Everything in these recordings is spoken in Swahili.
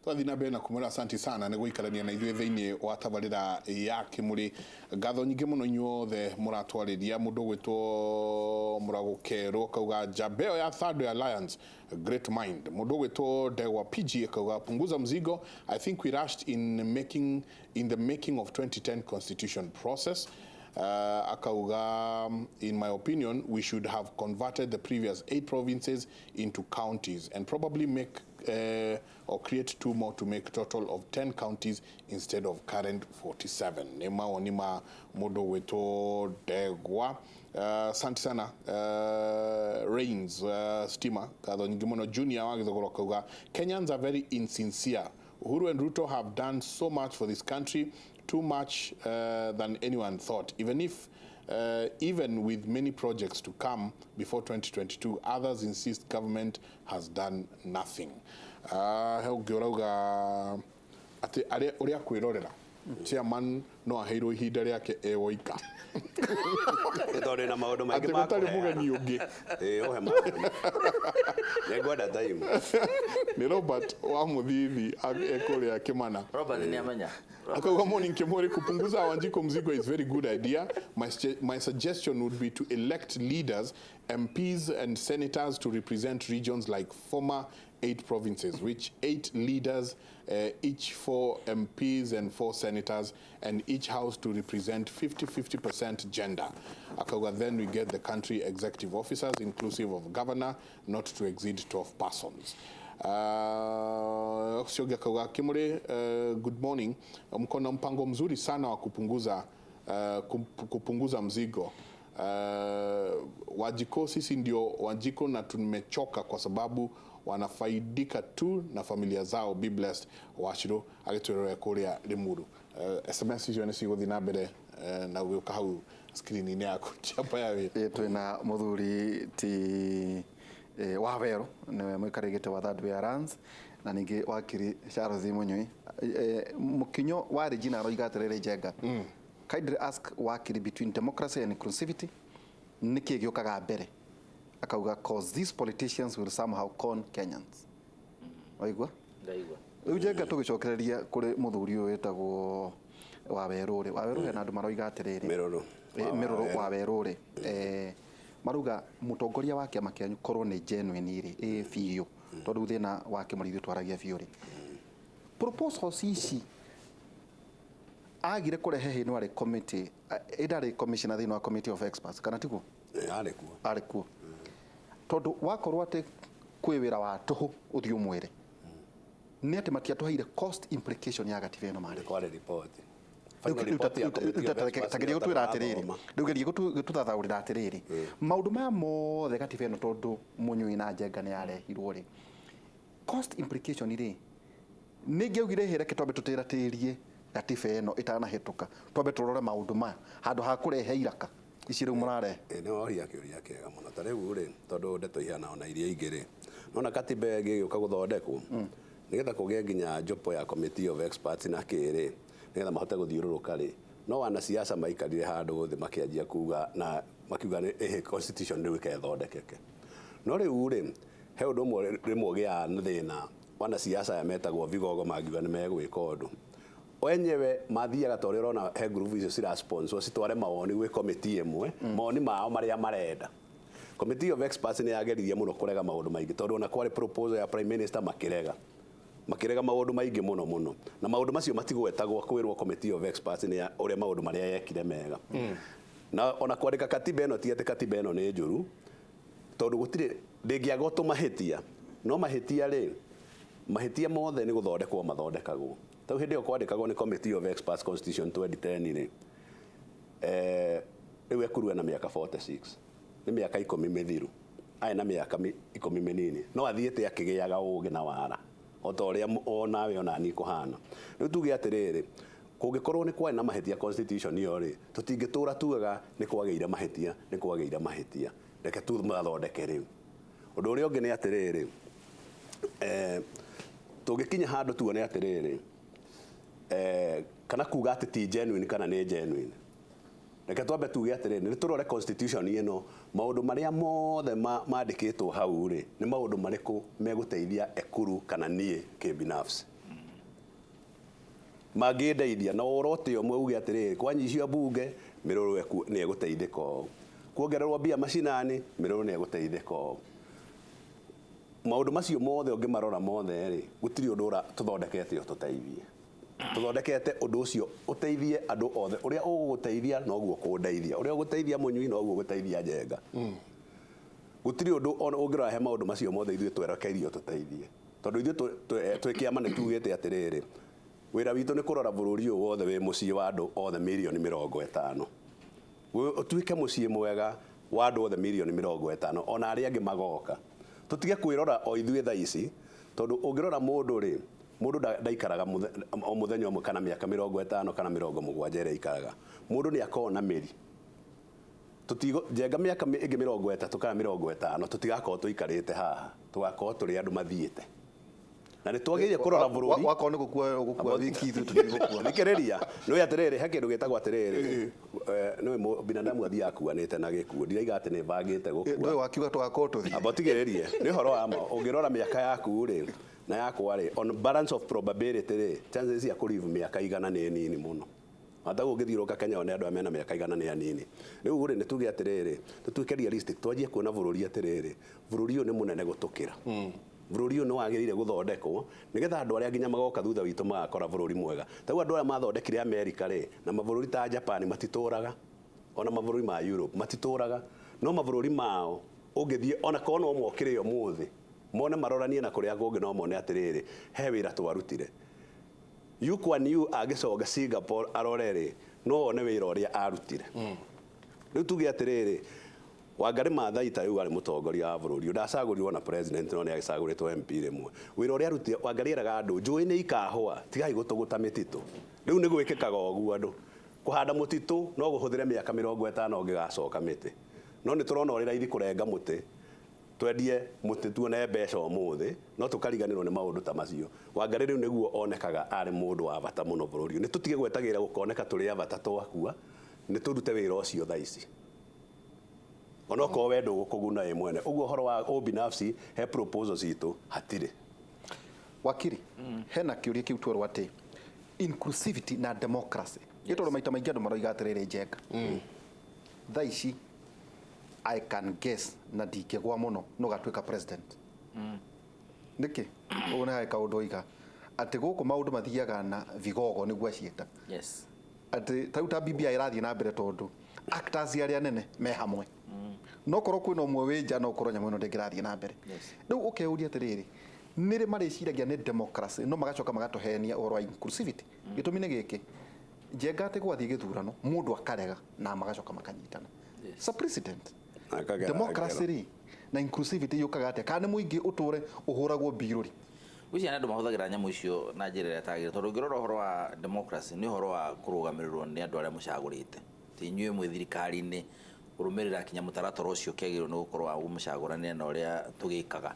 Twathina bena kumura asanti sana niguo ikarania na ithuĩ thĩinĩ wa tabarĩra ya Kimũrĩ. Ngatho nyingĩ mũno inyuothe mũratwarĩria mũndũ gwĩtwo Mũragũkerũ kauga Jabeo ya Third Alliance great mind. Mũndũ gwĩtwo Ndegwa PG kauga punguza mzigo. I think we rushed in the making of 2010 constitution process. Akauga, in my opinion, we should have converted the previous 8 provinces into counties and probably make or create 2 more to make a total of 10 counties instead of current 47. Nema onima modo weto Degwa. Asante sana Rains Stima kadho nyingimono junior wagizogoro kauga Kenyans are very insincere. Uhuru and Ruto have done so much for this country, too much than anyone thought. Even with many projects to come before 2022, others insist government has done nothing. Ati uria kwirorera chairman no aheirwo ihinda riake ewoika Ndore na maundu maingi ma ko mugeni ungi ohe maundu negwenda time ni Robert wa Muthithi ekuria Kimana. Robert ni amenya Akauga morning Kimũrĩ, kupunguza Wanjiko mzigo is very good idea. My suggestion would be to elect leaders, MPs and senators to represent regions like former 8 provinces, which 8 leaders, each 4 MPs and 4 senators, and each house to represent 50% gender. Akauga, then we get the country executive officers, inclusive of governor, not to exceed 12 persons. Kimũrĩ, good morning. Mko na mpango mzuri sana wa kupunguza mzigo. Wajiko sisi ndio Wanjiko na tumechoka kwa sababu wanafaidika tu na familia zao. Be blessed. Wachiro agitwerera kuria Limuru. SMS hizo ni sigo thina mbere na gũka hau screen ni yako chapa yawe. Twina muthuri ti Waweru niwe muikarigite wa Third Alliance na ningi wakiri Charles Munyui mukinyo wa Regina roigaterere Njenga. Kindly ask wakiri between democracy and inclusivity niki giokaga mbere. Akauga cause these politicians will somehow con Kenyans. Waigwa? Ndaigwa. Njenga tugicokereria kuri muthuri uyu wetagwo Waweru ri. Waweru hena andu maroigaterere. Miruru Waweru ri. Maruga mutongoria wa kiama kianyu korwo ni genuine ri biu tondu thina wake murithu twaragia biu ri proposals ici agire kurehe hino ari committee idari commissioner thina wa committee of experts kana tiguo arikuo tondu wakorwo ati kwi wira wa tuhu uthio mwere ni ati matia tuhaire cost implication ya gatiba ino mari kwa report tageria gutwira atiriri ndugerie gututhathaurira atiriri maundu maya mothe gatiba ino tondu Munyui na Njenga ni arehirwo ri cost implication ri ningiugire here kitombe tutira tirie gatiba ino itanahituka tombe turore maundu maya handu ha kurehe iraka iciro murare ni oria kiuria kega muno ta riu ri tondu ndeto ihana ona iria ingiri nona katiba giuka guthondekwo nigetha kugie nginya jopo ya committee of experts na kiri nigetha mahote guthiururuka ri no wana siasa maikarire handu thi makianjia kuga na makiuga ni constitution riu ikethondekeke no riu ri he undu mwe rimwe gia thina wana siasa ya metagwo vigogo magiuga ni megwika undu wenyewe mathiaga ta uria urona he group icio cira sponsor citware mawoni gwi committee imwe mawoni mao maria marenda. Committee of experts ni yageririe muno kurega maundu maingi tondu ona kwari proposal ya prime minister makirega maundu maingi muno na maundu macio matigwetagwo kwirwo committee of experts ni uria maundu maria yekire mega na ona kwandika katiba eno ti ati katiba eno ni njuru tondu gutire ndingiagoto mahitia no mahitia ri mahitia mothe ni guthondekwo mathondekagwo tau hindi yo kwandikagwo ni committee of experts constitution 2010 ri riu ekurua na miaka 46 ni miaka 10 mithiru ai na miaka 10 minini no athiete akigiaga ugi na wara o ta uria onawe onani kuhana riu tuge atiriri kungikorwo ni kwari na mahitia constitution iyo ri tutingitura tugaga ni kwageire mahitia reke tu mathondeke riu undu uria ungi ni atiriri tungikinya handu tuone atiriri kana kuga ati ti genuine kana ni genuine reke twambe tuge atiriri ni turore constitution ino maundu maria mothe mandikitwo hau ri ni maundu mariku meguteithia ekuru kana nie kibinafsi mangĩndeithia na orote ũmwe uge atĩrĩrĩ kwanyicio mbunge Mĩrũrũ nĩ egũteithĩka ũũ, kuongererwo mbia macinani Mĩrũrũ nĩ egũteithĩka ũũ. Maũndũ macio mothe ũngĩmarora mothe rĩ gũtirĩ ũndũ tũthondekete ũtũteithie, tũthondekete ũndũ ũcio ũteithie andũ othe, ũrĩa ũgũgũteithia noguo kũndeithia, ũrĩa ũgũteithia Mũnyui noguo ũgũteithia Njenga. Gũtirĩ ũndũ ũngĩrora he maũndũ macio mothe ithuĩ twerekeirio tũteithie, tondũ ithuĩ twĩ kĩama nĩ tugĩte atĩrĩrĩ wĩra witũ nĩ kũrora bũrũri ũyũ wothe wĩ mũciĩ wa andũ othe milioni 50, ũtuĩke mũciĩ mwega wa andũ othe milioni 50, ona arĩa angĩ magoka. Tũtige kwĩrora o ithuĩ thaa ici, tondũ ũngĩrora mũndũ rĩ, mũndũ ndaikaraga o mũthenya ũmwe kana mĩaka 50 kana 70 ĩrĩa ikaraga. Mũndũ nĩ akoragwo na mĩri. Njenga mĩaka ĩngĩ 30 kana 50 tũtigakorwo tũikarĩte haha, tũgakorwo tũrĩ andũ mathiĩte. Na nĩ twagĩrĩire kũrora bũrũri wakorwo nĩ gũkua wiki ithuĩ tũtigũkua. Thikĩrĩria nĩ atĩrĩrĩ he kĩndũ gĩtagwo atĩrĩrĩ nĩ binadamu athiaga akuanĩte na gĩkuũ, ndiraiga atĩ nĩ mbangĩte gũkua. Ndũĩ wakiuga tũgakorwo tũthiĩ. Amba tigĩrĩrie nĩ ũhoro wa ma, ũngĩrora mĩaka yaku rĩ na yakwa rĩ, on balance of probability rĩ, chances cia kũlive mĩaka 100 nĩ nini mũno. Hata ũngĩthiũrũka Kenya one andũ a mena mĩaka 100 nĩ anini. Rĩu rĩ nĩ tuge atĩrĩrĩ tũtuĩke realistic, twanjie kuona bũrũri atĩrĩrĩ bũrũri ũyũ nĩ mũnene gũtũkĩra. Bũrũri ũyũ nĩ wagĩrĩire gũthondekwo nĩgetha andũ arĩa nginya magoka thutha witũ magakora bũrũri mwega. Taguo andũ arĩa mathondekire America rĩ na mabũrũri ta Japan matitũraga, ona mabũrũri ma Europe matitũraga, no mabũrũri mao ũngĩthiĩ ona korwo no mokĩre ũmũthĩ mone maroranie na kũrĩa kũngĩ no mone atĩrĩrĩ he wĩra twarutire. Yu Kuan Yew agĩcoka Singapore arore rĩ no one wĩra ũrĩa arutire. Rĩu tuge atĩrĩrĩ Wangari Maathai ta rĩu arĩ mũtongoria wa bũrũri, ndacagũrirwo na president no nĩ agĩcagũrĩtwo MP rĩmwe. Wĩra ũrĩa arutire Wangari eraga andũ njũĩ nĩ ikahũa tigai gũtũgũta mĩtitũ. Rĩu nĩ gwĩkĩkaga ũguo andũ kũhanda mũtitũ no gũhũthĩre mĩaka 50 ũngĩgacoka mĩtĩ. No nĩ tũrona ũrĩa raithi kũrenga mũtĩ twendie mũtĩ tuone mbeca ũmũthĩ no tũkariganĩrwo nĩ maũndũ ta macio. Wangari rĩu nĩguo onekaga arĩ mũndũ wa bata mũno bũrũri. Nĩ tũtige gwetagĩrĩra gũkoneka tũrĩ abata twakua, nĩ tũrute wĩra ũcio thaa ici. Ona ko wendo gũkũguna ye mwene. Ũguo horo wa obinafsi he proposals itũ hatirĩ. Wakiri hena kĩũria kĩu twerwo atĩ inclusivity na democracy. Gĩtoro maita maingĩ andũ maroiga atĩrĩrĩ Njenga. Thaa ici I can guess na ndingĩgwa mũno no gatuĩka president. Nĩkĩ? Ũguo nĩ haika ũndũ oiga atĩ gũkũ maũndũ mathiaga na vigogo nĩguo aciĩta. Yes. Atĩ ta BBI ĩrathiĩ na mbere tondũ actors arĩa nene me hamwe. No korwo kwĩna ũmwe wĩ nja no korwo nyamũ ĩno ndĩngĩrathiĩ na mbere. Rĩu ũkeuria atĩrĩrĩ nĩrĩ marĩciragia nĩ democracy no magacoka magatũhenia ũhoro wa inclusivity. Gĩtũmi nĩ gĩkĩ Njenga atĩ gwathiĩ gĩthurano mũndũ akarega na magacoka makanyitana. So president democracy rĩ na inclusivity yũkaga atĩa kana nĩ mũingĩ ũtũre ũhũragwo mbirũri. Gwĩciria andũ mahũthagĩra nyamũ icio na njĩra ĩrĩa yagĩrĩire tondũ ũngĩrora ũhoro wa democracy nĩ ũhoro wa kũrũgamĩrĩrwo nĩ andũ arĩa mũcagũrĩte. Ti inyuĩ mwĩ thirikari-inĩ ũrũmĩrĩra kinya mũtaratara ũcio kĩagĩrĩirwo nĩ gũkorwo wa mũcagũrania na ũrĩa tũgĩkaga.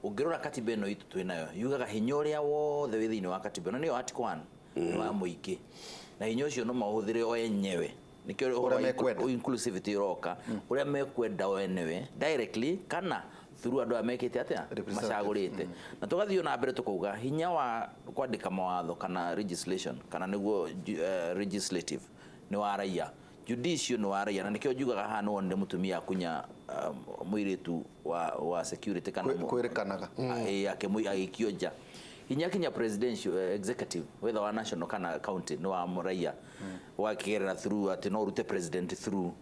Ũngĩrora katiba ĩno itũ twĩnayo yugaga hinya ũrĩa wothe wĩ thĩinĩ wa katiba ĩno nĩyo article 1 nĩ wa mũingĩ na hinya ũcio no mahũthĩre o enyewe. Nikio ũhoro wa inclusivity roka ũrĩa mekwenda o enyewe directly kana through andũ amekĩte atĩa macagũrĩte. Na tũgathiĩ na mbere tũkauga hinya wa kwandĩka mawatho kana legislation kana nĩguo legislative nĩ wa raia, judicial nĩ wa raia, na nikio njugaga haha no nĩ mũtumia kunya mũirĩtu wa security kana kwĩrĩkanaga agĩkio nja. Hinya kinya presidential executive whether wa national kana county no wa raia wakigerera through atĩ no rute president through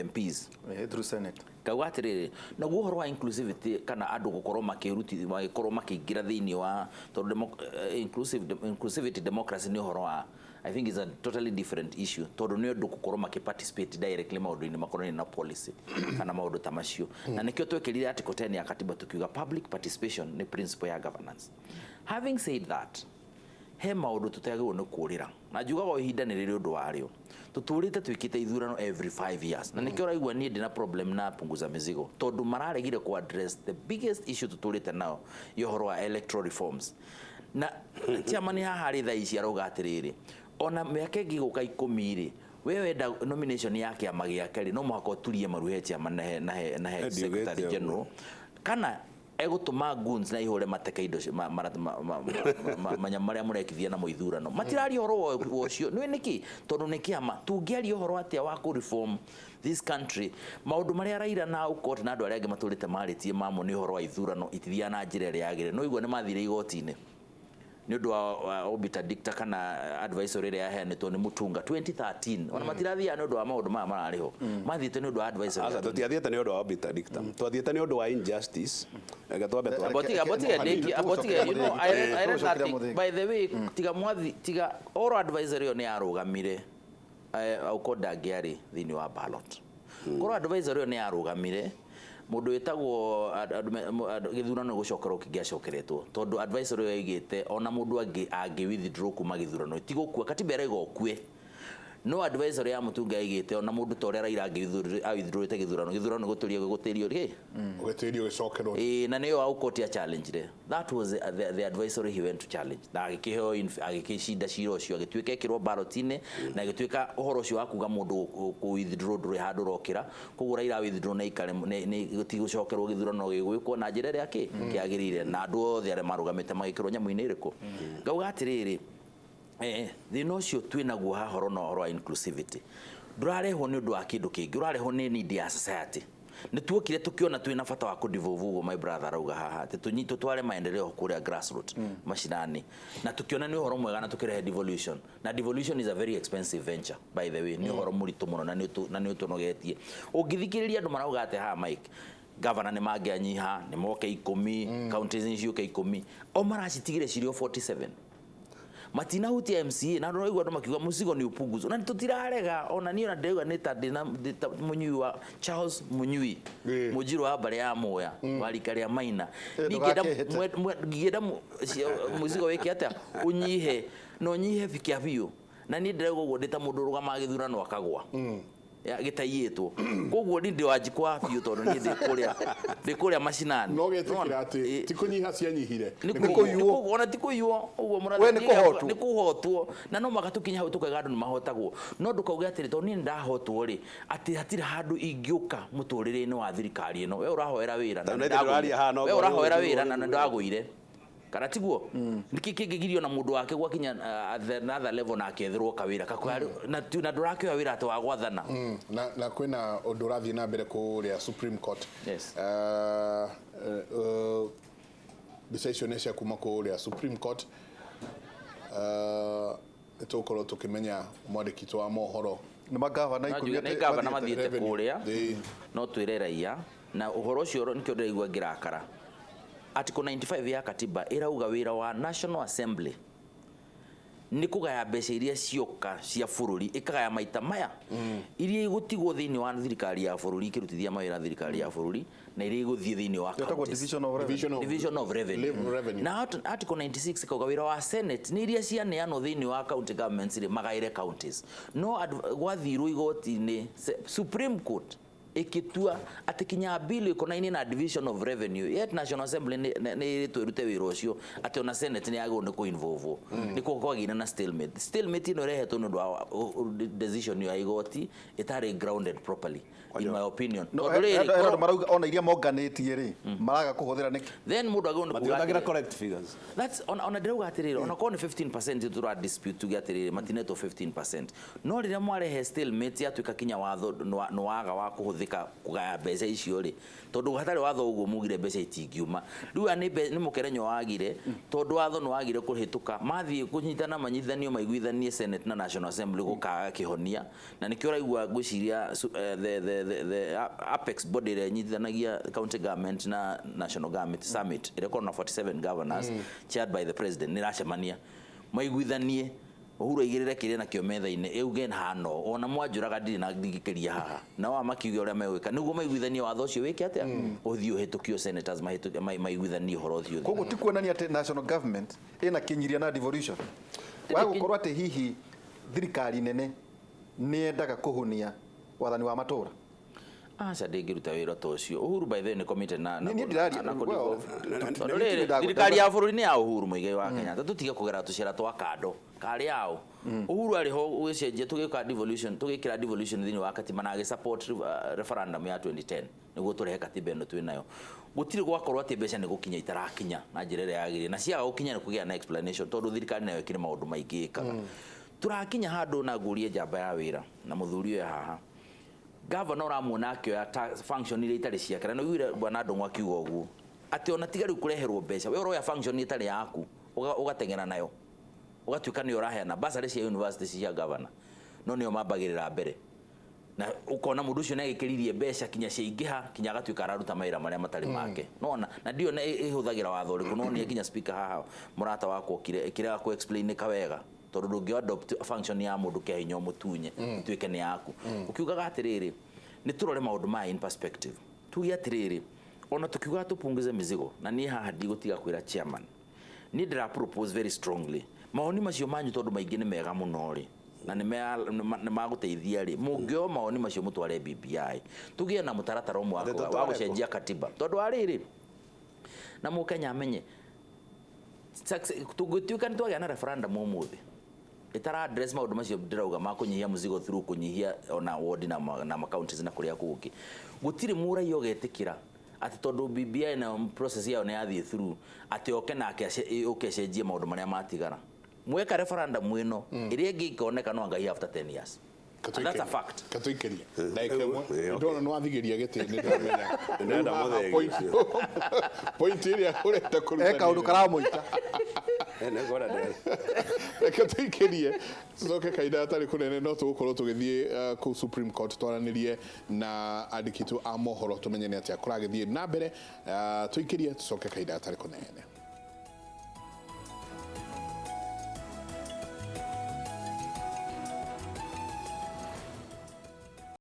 MPs through senate. Kauga atĩrĩrĩ naguo ũhoro wa inclusivity kana andũ gũkorwo magĩkorwo makĩingĩra thĩinĩ wa tondũ inclusivity democracy nĩ ũhoro wa I think is a totally different issue tondũ nĩ andũ gũkorwo makĩparticipate directly maũndũ-inĩ makorwo na policy kana maũndũ ta macio. Na nĩkĩo twekĩrire article 10 ya katiba tukiuga public participation nĩ principle ya governance. Having said that he maũndũ tũtagĩrĩirwo nĩ kũrĩra na njugaga ihinda nĩ rĩrĩ ũndũ warĩo tũtũrĩte twĩkĩte ithurano every 5 years na nĩkĩo raigua niĩ ndĩna problem na punguza mizigo tondũ mararegire ku address the biggest issue tũtũrĩte nao ya ũhoro wa electoral reforms. Na chairman haha rĩ thaa ici arauga atĩrĩrĩ ona mĩaka ĩngĩ gũka 10 rĩ we wenda nomination ya kĩama gĩake rĩ no mũhaka ũturie maruhe chairman na he secretary general kana egutuma goons na ihore mateke indo manyamaria murekithia na muithurano matirari horo wocio ni niki tondu ni kiama tungiaria horo atia wa ku reform this country maundu maria Raila na ukot na andu aria angi maturite maritie mamo ni horo wa ithurano itithia na njira ria yagire no igwa ni mathire igoti-ini ni undu wa obita dicta kana advisory ria yaheanitwo ni Mutunga 2013 ona matirathia ni undu wa maundu maya marariho mathiite ni undu wa advisory asa tutiathiete ni undu wa obita dicta twathiete ni undu wa injustice gatwambe abotiga you know I read that by the way tiga mwathi tiga oro advisory ni arugamire aukoda giari thini wa ballot oro advisory ni arugamire mundu etagwo githurano gucokera ukigiacokeretwo tondu advisory yaigite ona mundu angi withdraw kuma githurano tigukua katibera igokue no advisory ya Mutunga yaigite ona mundu torera irangi withdrawite githurano guturia gutirio ri ugetirio gicokerwo na niyo aukotia challenge that was the advisory he went to challenge na agikiheo agikishinda ciro cio agituika ekirwo ballot-ini na agituika uhoro ucio wakuga mundu ku withdraw nduri handu rokira kugura ira withdraw na ikare ni gutigucokerwo githurano gigwikwo na njira ria kiagirire na andu othe aria marugamite magikirwo nyamu-ini iriku ngauga atiriri thina ucio twinaguo hahoro na horo wa inclusivity ndurareho ni undu wa kindu kingi urareho ni need ya society ni tuokire tukiona twina bata wa kudivovugo my brother arauga haha te tunyito tware maendeleo kuria grassroots mashinani na tukiona ni horo mwega na tukirehe devolution na devolution is a very expensive venture by the way ni horo muritu muno na ni utunogetie ungithikiriria andu marauga ate ha Mike governor ni mangianyiha ni moke 10 counties ni ciuke 10 o maracitigire cirio 47 matina huti MCA na ndo igwa ndo makiuga musigo ni upunguzo na tutirarega ona niyo na ndega neta munyui wa Charles Munyui mujiro wa bare ya moya warikaria maina nigeda musigo weke ata unyihe no nyihe fikia biyo na ni ndego godeta mundu rugama githurano akagwa ya gitaiyetwo koguo ndi wajikwa biyo tondu ni ndikuria mashinani no getikira ati tikunyiha cianyihire nikuo ona tikuyuo uguo murathi ni kuhotwo na no magatukinya hau tukaiga andu ni mahotagwo no ndukauge atiri tondu ni ndahotwo ri ati hatire handu ingiuka muturire-ini wa thirikari ino we urahoera wira na ndagwire kana tiguo niki kingigirio na mundu wake gwakinya another level na akethirwo kawira na ndurake wira ati wa gwathana na kwina undu rathi na mbere kuria Supreme Court yes decision cia kuma kuria Supreme Court tukorwo tukimenya mwandiki wa mohoro ni magavana ikugavana mathiete kuria no twire raia na uhoro ucio nikio ndirigwa ngirakara Article 95 ya katiba irauga wira wa National Assembly ni kugaya mbeca iria cioka cia bururi ikagaya maita maya iria igutigwo thiini wa thirikari ya bururi ikirutithia mawira thirikari ya bururi na iria iguthie thiini wa division of revenue na article 96 ikauga wira wa Senate ni iria cianeanwo thiini wa county governments ri magaire counties no gwathirwo igoti-ini Supreme Court ikitua ati kinya bill ikonaini na division of revenue yet National Assembly ni twirute wira ucio ati ona Senate ni yago ni ku involve ni kwagina na stalemate ino rehetwo ndu wa decision ya igoti itari grounded properly in my opinion no marauga ona iria monganitie ri maraga kuhuthira niki then mundu agondo kugagira correct figures that's on a drauga atiriri ona kone 15% tura dispute tugiatiriri matineto 15% no riria mwarehe stalemate yatuika kinya watho no waga wa kuhuthika kugaya mbeca icio ri tondu hatari watho uguo mugire mbeca itingiuma riu ni mukerenyo wagire tondu watho no wagire kuhituka mathie kunyitana manyithanio maiguithanie Senate na National Assembly gukaga kihonia na nikio raigua gwiciria the apex body ire nyithanagia county government na national government summit ire kona 47 governors chaired by the president niracemania maiguithanie uhuru igirire kiria na kio metha-ini eugen hano ona mwanjuraga ndiri na ngikiria haha na wa makiuge uria megwika niguo maiguithanie watho ucio wiki atia uthio hitukio senators maiguithanie horo uthio koguo ti kuonania ati national government ina kinyiria na devolution wa gukorwo ati hihi thirikari nene ni endaga kuhunia wathani wa matura Asa ndingiruta wira ta ucio Uhuru by the way ni committed na thirikari ya bururi ni ya Uhuru Muigai wa Kenyatta tutige kugera tucera twa kando kari yao Uhuru ari ho ugicenjia tugika devolution tugikira devolution thini wa katiba na support referendum ya 2010 niguo turehe katiba ino twinayo gutire gwakorwo ati mbeca ni gukinya itarakinya na njira ria yagiri na cia gukinya ni kugia na explanation tondu thirikari nayo ikire maundu maingi ikaga turakinya handu na ngurie njamba ya wira na muthuri uyu haha governor uramuona akioya function ile itari ciake na wira bwana Ndung'u akiuga uguo ati ona tiga riu kureherwo mbeca we uroya function itari yaku ugatengera nayo ugatuika ni uraheana basari cia university cia governor no nio mambagirira mbere na ukona mundu ucio negikiririe mbeca kinya ciingiha kinya agatuika araruta maira maria matari make nona na ndio na ihuthagira watho riku no ni kinya speaker haha murata wako kire ku explain ka wega tondu ndungi adopt function ya mundu ke hinya mutunye tuike ni yaku ukiugaga atiriri ni turore maundu ma in perspective tugi atiriri ona tukiuga tupunguze mizigo na ni haha ndigutiga kwira chairman ni ndira propose very strongly maoni macio manyu tondu maingi ni mega muno ri na ni maguteithia ri mungio maoni macio mutware BBI tugie na mutaratara umwe wa gucenjia katiba tondu ariri na mukenya amenye tugituika ni twagia na referendum umuthi itara address maundu macio ndirauga makunyihia muzigo through kunyihia ona ward na counties na kuria kuki gutiri mura yo getikira ati tondu BBI na process yao na yathie through ati oke na ukecenjie maundu maria matigara mweka referendum ino iria ingi ikoneka no ngai after 10 years. And that's a fact. Katuikeria. Ndona no athigeria gitini ndamenya. Ndenda muthe. Point iria urenda kuruta. Eka undu karamuita. Ene gora ndera. Katuikerie. Soke kaida atari kunene no tugukorwo tugithie ku Supreme Court twaranirie na andikitu a mohoro tumenye ni atia kuragithie na mbere tuikerie tucoke kaida atari kunene.